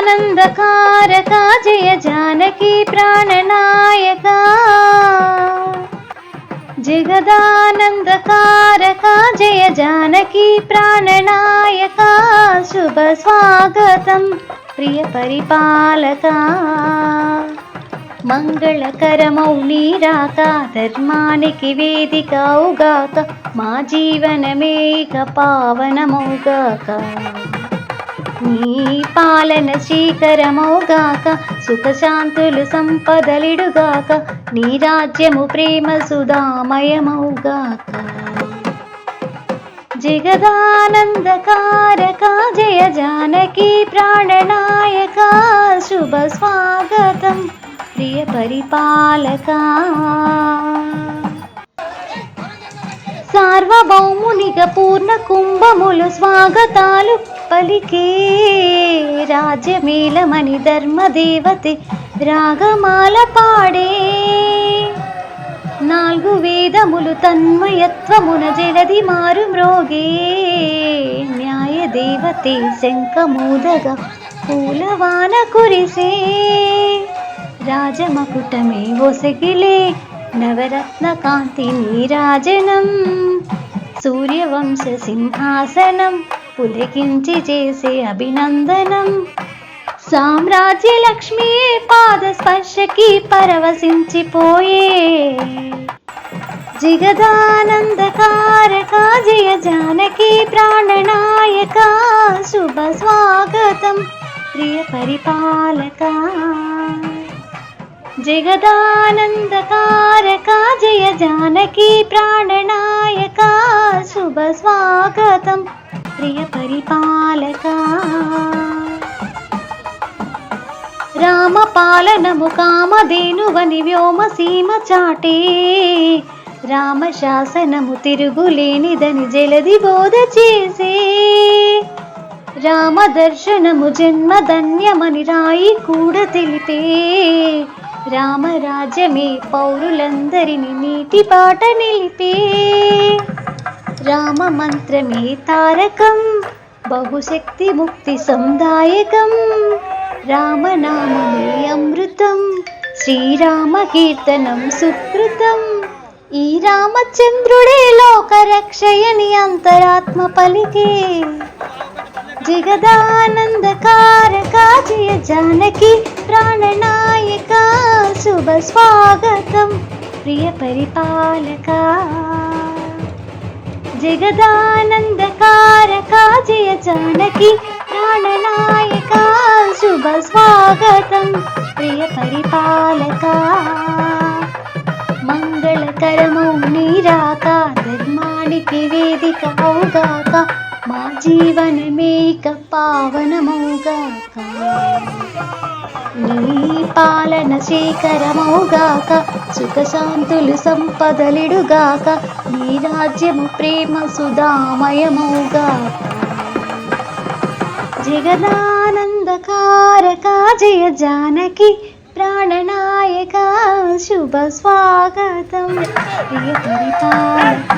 జగదానందకారక జయ జానకి ప్రాణనాయక జగదానందకారక జయ జానకి ప్రాణనాయక శుభ స్వాగతం ప్రియ పరిపాలక మంగళకరమౌ నీరాక ధర్మానికి వేదికౌగాక మా జీవనమేక పావనమౌగాక నీ పాలన శ్రీకరమౌగాక సుఖశాంతులు సంపదలిడుగాక నీ రాజ్యము ప్రేమ సుధామయమౌగాక జగదానందకారక జయ జానకి ప్రాణనాయక శుభ స్వాగతం ప్రియ పరిపాలక సార్వభౌమునిగా పూర్ణ కుంభములు స్వాగతాలు పలికే రాజ్యమేలమని ధర్మదేవతే రాగమాల పాడే నాలుగు వేదములు తన్మయత్వమున జలది మారు మ్రోగే న్యాయ దేవతే శంఖమూదగా పూలవాన కురిసే రాజమకుటమే ఒసగిలే నవరత్న కాంతి నీరాజనం సూర్యవంశ సింహాసనం పులకించి చేసే అభినందనం సామ్రాజ్య లక్ష్మీ పాద స్పర్శకి పరవశించిపోయే జగదానందకారక జయ జానకి ప్రాణనాయక శుభ స్వాగతం ప్రియ పరిపాలక జగదానందకారక జయ జానకి ప్రాణనాయక శుభ స్వాగతం ప్రియ పరిపాలక రామ పాలనము కామధేనువని వ్యోమసీమ చాటే రామ శాసనము తిరుగులేనిదని జలది బోధ చేసే రామ దర్శనము జన్మధన్యమని రాయి కూడా తెలిపే రామరాజ్యమే పౌరులందరిని నీటి పాట నిలిపే రామ మంత్రమే తారకం బహుశక్తి ముక్తి సందాయకం రామనామమే అమృతం శ్రీరామ కీర్తనం సుకృతం ఈ రామచంద్రుడే లోకరక్షయని అంతరాత్మ పలికే జగదానందకారక జయ జానకి ప్రాణనాయక శుభ స్వాగతం ప్రియ పరిపాలక జగదానందకారక జయ జానకి ప్రాణనాయక శుభ స్వాగతం ప్రియ పరిపాలక మంగళకరమౌ నీరాక ధర్మానికి వేదిక ఔగాక మా జీవనమేక పావనమౌగాక నీ పాలన శేఖరమౌగాక సుఖశాంతులు సంపదలిడుగాక నీ రాజ్యము ప్రేమ సుధామయమౌగాక జగదానందకారక జయ జానకి ప్రాణనాయక శుభ స్వాగతం ప్రియ పరిపాలక